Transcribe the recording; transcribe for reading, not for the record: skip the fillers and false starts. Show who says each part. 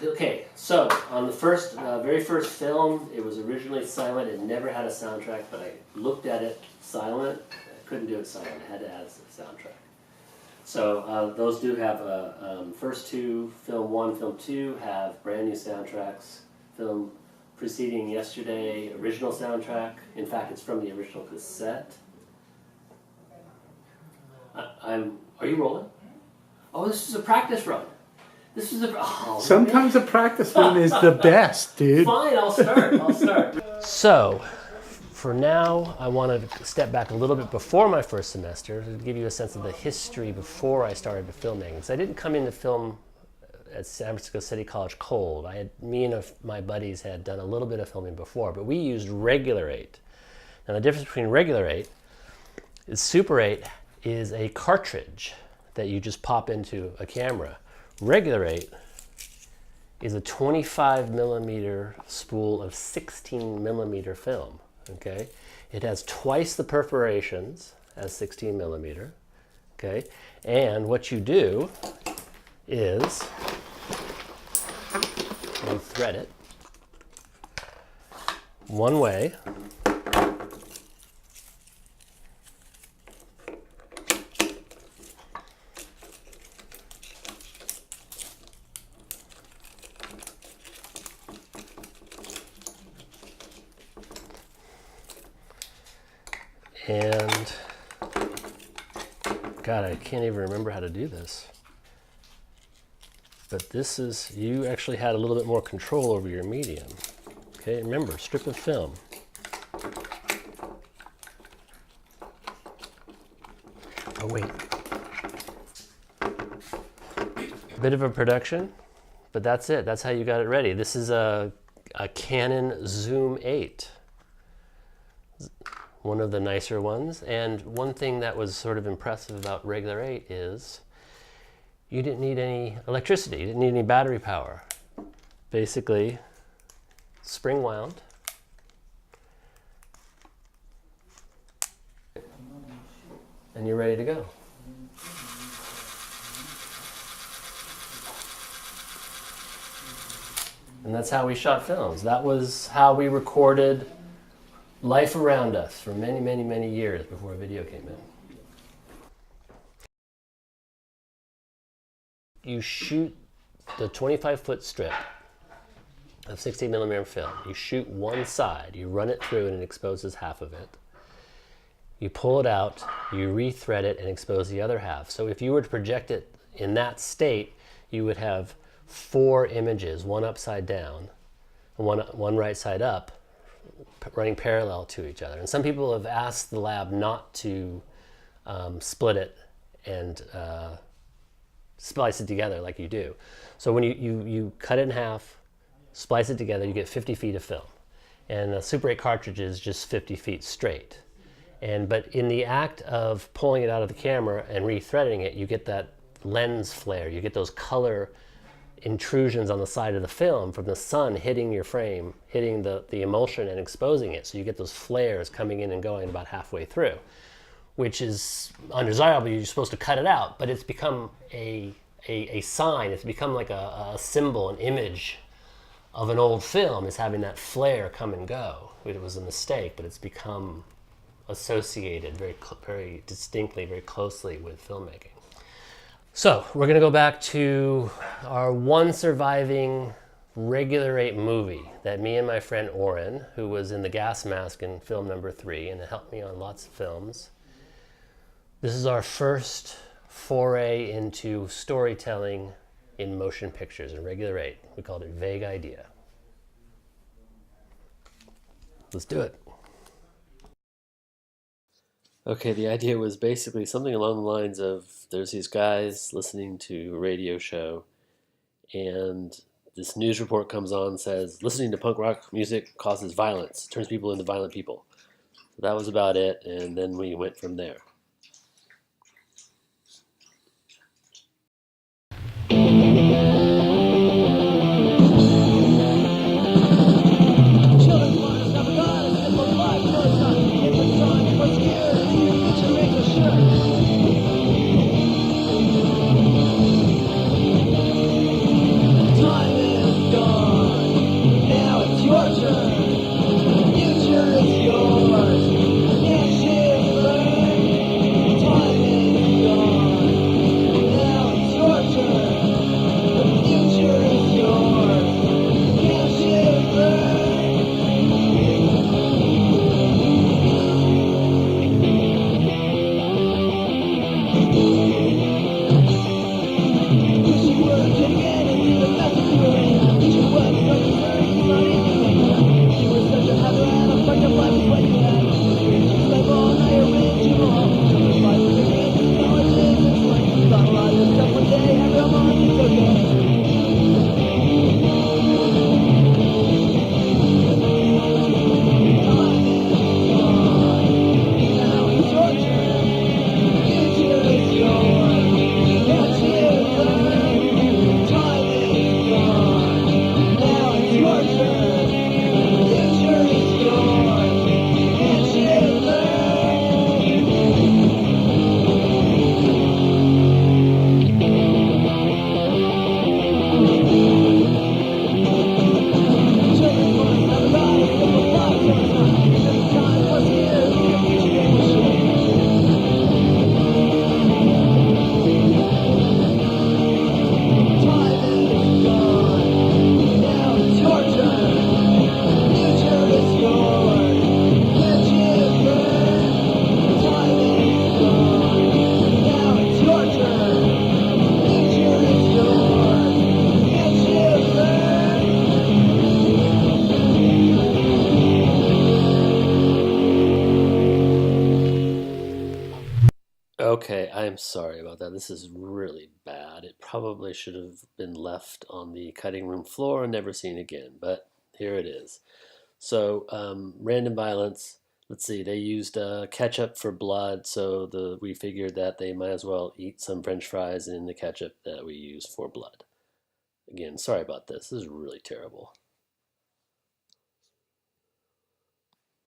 Speaker 1: Okay, so on the very first film, it was originally silent. It never had a soundtrack, but I looked at it silent. I couldn't do it silent. I had to add a soundtrack. So those do have first two, film 1, film 2, have brand new soundtracks. Film preceding yesterday, original soundtrack. In fact, it's from the original cassette. Are you rolling? Oh, this is a practice run. This is
Speaker 2: Sometimes a practice run is the best, dude.
Speaker 1: Fine, I'll start. So, for now, I want to step back a little bit before my first semester to give you a sense of the history before I started filmmaking. Because I didn't come into film at San Francisco City College cold. Me and my buddies had done a little bit of filming before, but we used Regular 8. Now the difference between Regular 8 is Super 8 is a cartridge that you just pop into a camera. Regular 8 is a 25 millimeter spool of 16 millimeter film. Okay, it has twice the perforations as 16 millimeter. Okay, and what you do is you thread it one way. And God, I can't even remember how to do this. But this is, you actually had a little bit more control over your medium. Okay, remember, strip of film. Oh wait. A bit of a production, but that's it. That's how you got it ready. This is a Canon Zoom 8. One of the nicer ones. And one thing that was sort of impressive about Regular 8 is you didn't need any electricity, you didn't need any battery power. Basically, spring wound. And you're ready to go. And that's how we shot films. That was how we recorded life around us for many, many, many years before video came in. You shoot the 25-foot strip of 16 millimeter film. You shoot one side, you run it through and it exposes half of it. You pull it out, you rethread it and expose the other half. So if you were to project it in that state, you would have 4 images, one upside down and one right side up, running parallel to each other. And some people have asked the lab not to split it and splice it together like you do. So when you cut it in half, splice it together, you get 50 feet of film. And a Super 8 cartridge is just 50 feet straight. But in the act of pulling it out of the camera and rethreading it, you get that lens flare, you get those color intrusions on the side of the film from the sun hitting your frame, hitting the emulsion and exposing it. So you get those flares coming in and going about halfway through, which is undesirable. You're supposed to cut it out, but it's become a sign. It's become like a symbol, an image of an old film is having that flare come and go. It was a mistake, but it's become associated very distinctly, very closely with filmmaking. So we're going to go back to our one surviving Regular 8 movie that me and my friend Oren, who was in the gas mask in film number 3 and helped me on lots of films. This is our first foray into storytelling in motion pictures in Regular 8. We called it Vague Idea. Let's do it. Okay, the idea was basically something along the lines of there's these guys listening to a radio show and this news report comes on and says listening to punk rock music causes violence, turns people into violent people. So that was about it, and then we went from there. Time Okay, I'm sorry about that. This is really bad. It probably should have been left on the cutting room floor and never seen again, but here it is. So, random violence. Let's see. They used ketchup for blood, so we figured that they might as well eat some French fries in the ketchup that we use for blood. Again, sorry about this. This is really terrible.